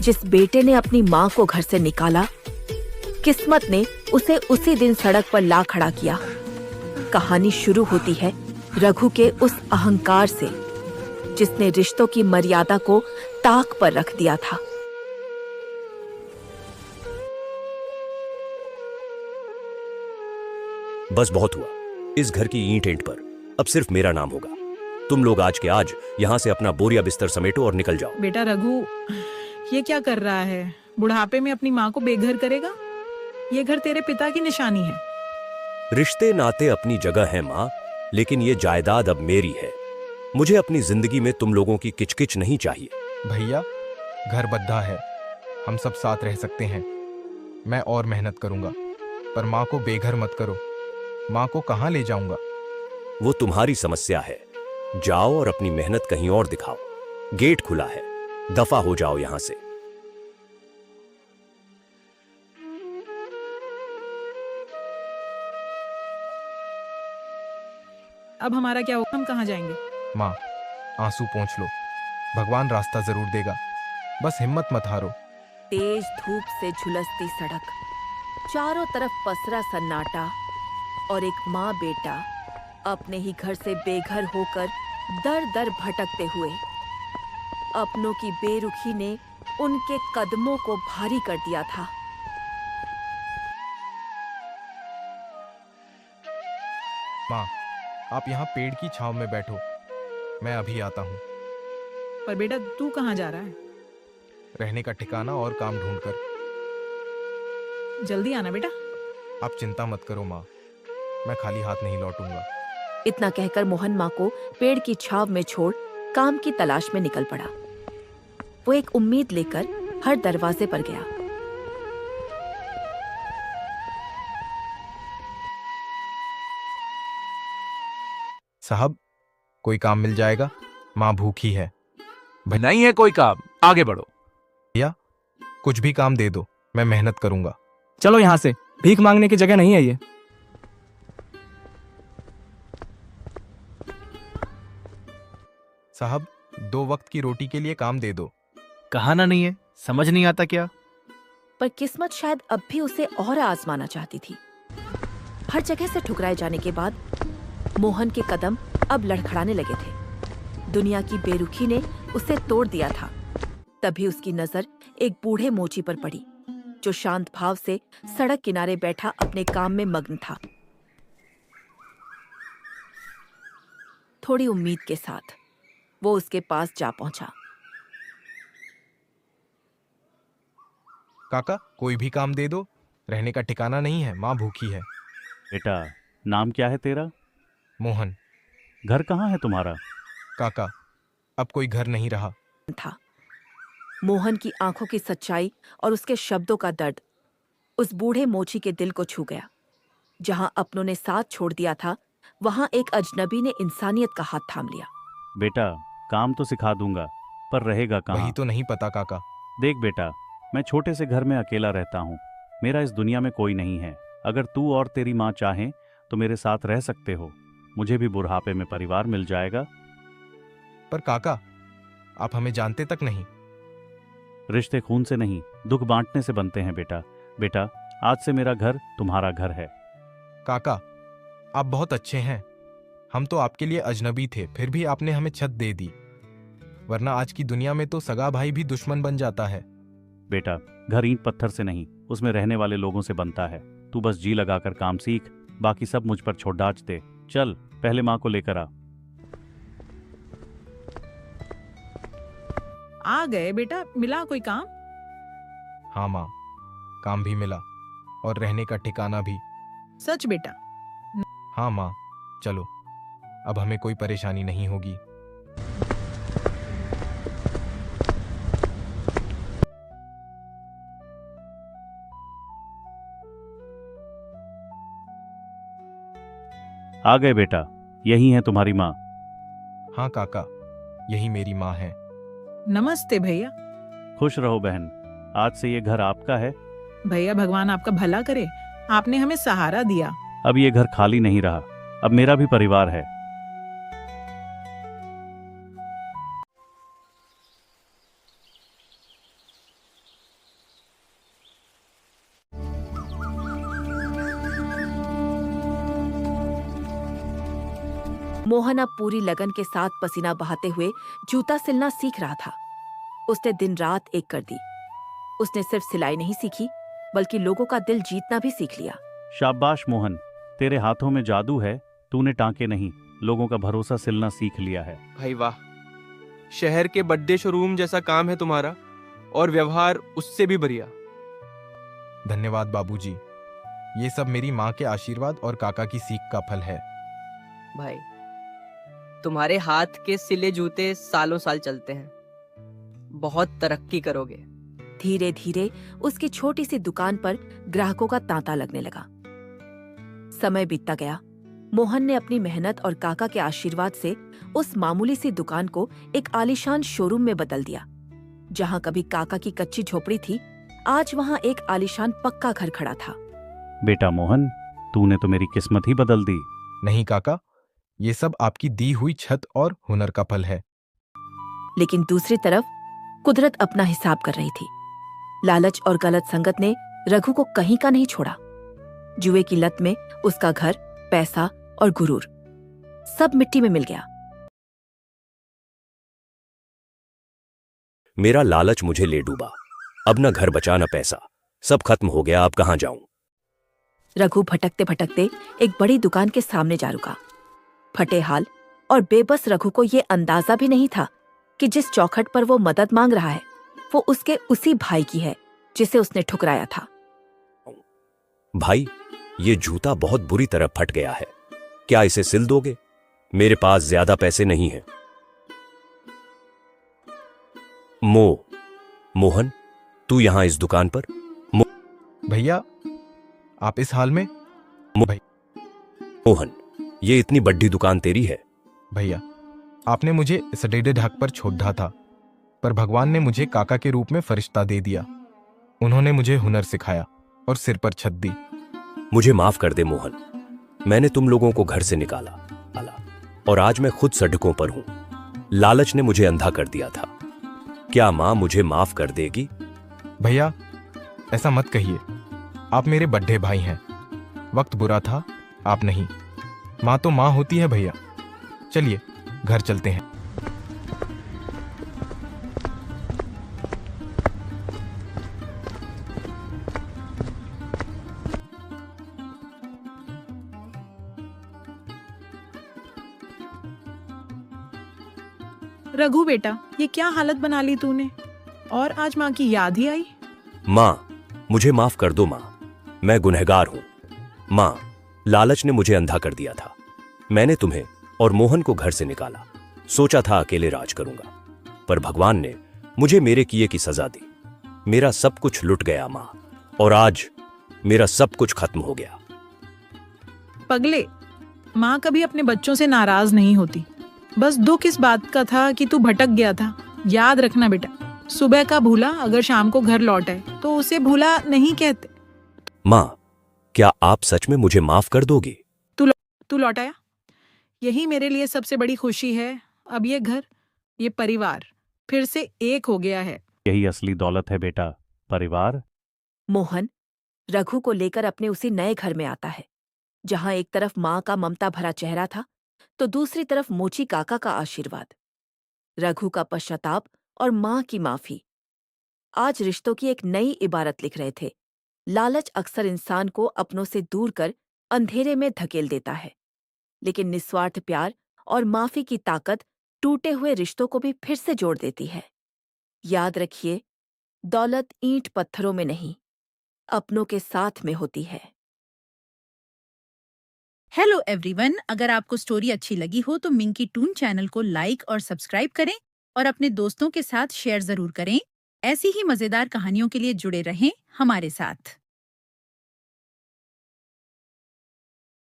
जिस बेटे ने अपनी माँ को घर से निकाला, किस्मत ने उसे उसी दिन सड़क पर ला खड़ा किया। कहानी शुरू होती है रघु के उस अहंकार से, जिसने रिश्तों की मर्यादा को ताक पर रख दिया था। बस बहुत हुआ। इस घर की ईंट ईंट पर अब सिर्फ मेरा नाम होगा। तुम लोग आज के आज यहाँ से अपना बोरिया बिस्तर समेटो और निकल जाओ। बेटा रघु, ये क्या कर रहा है? बुढ़ापे में अपनी माँ को बेघर करेगा? ये घर तेरे पिता की निशानी है। रिश्ते नाते अपनी जगह है माँ, लेकिन ये जायदाद अब मेरी है। मुझे अपनी जिंदगी में तुम लोगों की किचकिच नहीं चाहिए। भैया, घर बद्धा है, हम सब साथ रह सकते हैं। मैं और मेहनत करूंगा, पर माँ को बेघर मत करो। माँ को कहाँ ले जाऊंगा? वो तुम्हारी समस्या है। जाओ और अपनी मेहनत कहीं और दिखाओ। गेट खुला है, दफा हो जाओ यहां से। अब हमारा क्या होगा? हम कहाँ जाएंगे? माँ, आंसू पोंछ लो, भगवान रास्ता जरूर देगा। बस हिम्मत मत हारो। तेज धूप से झुलसती सड़क, चारों तरफ पसरा सन्नाटा और एक माँ बेटा अपने ही घर से बेघर होकर दर दर भटकते हुए। अपनों की बेरुखी ने उनके कदमों को भारी कर दिया था। माँ, आप यहाँ पेड़ की छांव में बैठो, मैं अभी आता हूँ। पर बेटा तू कहाँ जा रहा है? रहने का ठिकाना और काम ढूंढकर। जल्दी आना बेटा। आप चिंता मत करो माँ, मैं खाली हाथ नहीं लौटूंगा। इतना कहकर मोहन माँ को पेड़ की छाव में छोड़ काम की तलाश में निकल पड़ा। वो एक उम्मीद लेकर हर दरवाजे पर गया। साहब, कोई काम मिल जाएगा? माँ भूखी है। नहीं है कोई काम, आगे बढ़ो। भैया, कुछ भी काम दे दो, मैं मेहनत करूंगा। चलो यहाँ से, भीख मांगने की जगह नहीं है ये। साहब, 2 वक्त की रोटी के लिए काम दे दो। कहाना नहीं है, समझ नहीं आता क्या? पर किस्मत शायद अब भी उसे और आजमाना चाहती थी। हर जगह से ठुकराए जाने के बाद मोहन के कदम अब लड़खड़ाने लगे थे। दुनिया की बेरुखी ने उसे तोड़ दिया था। तभी उसकी नजर एक बूढ़े मोची पर पड़ी, जो शांत भाव से सड़क किनारे बैठा अपने काम में मग्न था। थोड़ी उम्मीद के साथ वो उसके पास जा पहुंचा। काका, कोई भी काम दे दो, रहने का ठिकाना नहीं है, माँ भूखी है। बेटा, नाम क्या है तेरा? मोहन। घर कहाँ है तुम्हारा? काका, अब कोई घर नहीं रहा। था मोहन की आंखों की सच्चाई और उसके शब्दों का दर्द उस बूढ़े मोची के दिल को छू गया। जहां अपनों ने साथ छोड़ दिया था, वहां एक अजनबी ने इंसानियत का हाथ थाम लिया। बेटा, काम तो सिखा दूंगा, पर रहेगा कहाँ? वही तो नहीं पता काका। देख बेटा, मैं छोटे से घर में अकेला रहता हूँ। मेरा इस दुनिया में कोई नहीं है। अगर तू और तेरी माँ चाहें तो मेरे साथ रह सकते हो। मुझे भी बुढ़ापे में परिवार मिल जाएगा। पर काका, आप हमें जानते तक नहीं। रिश्ते खून से नहीं, दुख बांटने से बनते हैं बेटा। बेटा, आज से मेरा घर तुम्हारा घर है। काका, आप बहुत अच्छे हैं। हम तो आपके लिए अजनबी थे, फिर भी आपने हमें छत दे दी। वरना आज की दुनिया में तो सगा भाई भी दुश्मन बन जाता है। बेटा, घर ईंट पत्थर से नहीं, उसमें रहने वाले लोगों से बनता है। तू बस जी लगाकर काम सीख, बाकी सब मुझ पर छोड़ डाच दे। चल, पहले माँ को लेकर आ। आ गए बेटा, मिला कोई काम? हाँ माँ, काम भी मिला और रहने का ठिकाना भी। सच बेटा? हाँ माँ, चलो, अब हमें कोई परेशानी नहीं होगी। आ गए बेटा, यही है तुम्हारी माँ। हाँ काका, यही मेरी माँ है। नमस्ते भैया। खुश रहो बहन, आज से ये घर आपका है। भैया, भगवान आपका भला करे, आपने हमें सहारा दिया। अब ये घर खाली नहीं रहा, अब मेरा भी परिवार है। मोहन अब पूरी लगन के साथ पसीना बहाते हुए जूता सिलना सीख रहा था। उसने दिन रात एक कर दी। उसने सिर्फ सिलाई नहीं सीखी, बल्कि लोगों का दिल जीतना भी सीख लिया। शाबाश मोहन, तेरे हाथों में जादू है। तूने टांके नहीं, लोगों का भरोसा सिलना सीख लिया है। भाई वाह, शहर के बड्डे शोरूम जैसा काम है तुम्हारा, और व्यवहार उससे भी बढ़िया। धन्यवाद बाबूजी। ये सब मेरी माँ के आशीर्वाद और काका की सीख का फल है। भाई, तुम्हारे हाथ के सिले जूते सालों साल चलते हैं, बहुत तरक्की करोगे। धीरे धीरे उसकी छोटी सी दुकान पर ग्राहकों का तांता लगने लगा। समय बीतता गया। मोहन ने अपनी मेहनत और काका के आशीर्वाद से उस मामूली सी दुकान को एक आलीशान शोरूम में बदल दिया। जहां कभी काका की कच्ची झोपड़ी थी, आज वहां एक आलीशान पक्का घर खड़ा था। बेटा मोहन, तूने तो मेरी किस्मत ही बदल दी। नहीं काका, ये सब आपकी दी हुई छत और हुनर का फल है। लेकिन दूसरी तरफ कुदरत अपना हिसाब कर रही थी। लालच और गलत संगत ने रघु को कहीं का नहीं छोड़ा। जुए की लत में उसका घर, पैसा और गुरूर सब मिट्टी में मिल गया। मेरा लालच मुझे ले डूबा। अब न घर बचा न पैसा, सब खत्म हो गया। अब कहां जाऊं? रघु भटकते भटकते एक बड़ी दुकान के सामने जा रुका। फटे हाल और बेबस रघु को ये अंदाजा भी नहीं था कि जिस चौखट पर वो मदद मांग रहा है, वो उसके उसी भाई की है जिसे उसने ठुकराया था। भाई, ये जूता बहुत बुरी तरह फट गया है। क्या इसे सिल दोगे? मेरे पास ज्यादा पैसे नहीं हैं। मोहन, तू यहां इस दुकान पर? भैया, आप इस हाल में? मोहन, ये इतनी बड़ी दुकान तेरी है? भैया, आपने मुझे सडेडे ढाक पर छोड़ ढा था, पर भगवान ने मुझे काका के रूप में फरिश्ता दे दिया। उन्होंने मुझे हुनर सिखाया और सिर पर छत दी। मुझे माफ कर दे मोहन, मैंने तुम लोगों को घर से निकाला और आज मैं खुद सड़कों पर हूं। लालच ने मुझे अंधा कर दिया था। क्या मां मुझे माफ कर देगी? भैया, ऐसा मत कहिए। आप मेरे बड्ढे भाई हैं। वक्त बुरा था, आप नहीं। मां तो मां होती है भैया। चलिए घर चलते हैं। रघु बेटा, ये क्या हालत बना ली तूने? और आज माँ की याद ही आई? मां, मुझे माफ कर दो मां, मैं गुनहगार हूं। मां, लालच ने मुझे अंधा कर दिया था। मैंने तुम्हें और मोहन को घर से निकाला। सोचा था अकेले राज करूंगा, पर भगवान ने मुझे मेरे किए की सजा दी। मेरा सब कुछ लुट गया मां, और आज मेरा सब कुछ खत्म हो गया। पगले, माँ कभी अपने बच्चों से नाराज नहीं होती। बस दुख इस बात का था कि तू भटक गया था। याद रखना बेटा, सुबह का भूला अगर शाम को घर लौट आए तो उसे भूला नहीं कहते। मां, क्या आप सच में मुझे माफ कर दोगी? तू लौट आया, यही मेरे लिए सबसे बड़ी खुशी है। अब ये घर, ये परिवार फिर से एक हो गया है। यही असली दौलत है बेटा, परिवार। मोहन रघु को लेकर अपने उसी नए घर में आता है, जहां एक तरफ माँ का ममता भरा चेहरा था, तो दूसरी तरफ मोची काका का आशीर्वाद, रघु का पश्चाताप और माँ की माफी। आज रिश्तों की एक नई इबारत लिख रहे थे। लालच अक्सर इंसान को अपनों से दूर कर अंधेरे में धकेल देता है, लेकिन निस्वार्थ प्यार और माफी की ताकत टूटे हुए रिश्तों को भी फिर से जोड़ देती है। याद रखिए, दौलत ईंट पत्थरों में नहीं, अपनों के साथ में होती है। हेलो एवरीवन, अगर आपको स्टोरी अच्छी लगी हो तो मिंकी टून चैनल को लाइक और सब्सक्राइब करें और अपने दोस्तों के साथ शेयर जरूर करें। ऐसी ही मजेदार कहानियों के लिए जुड़े रहें हमारे साथ।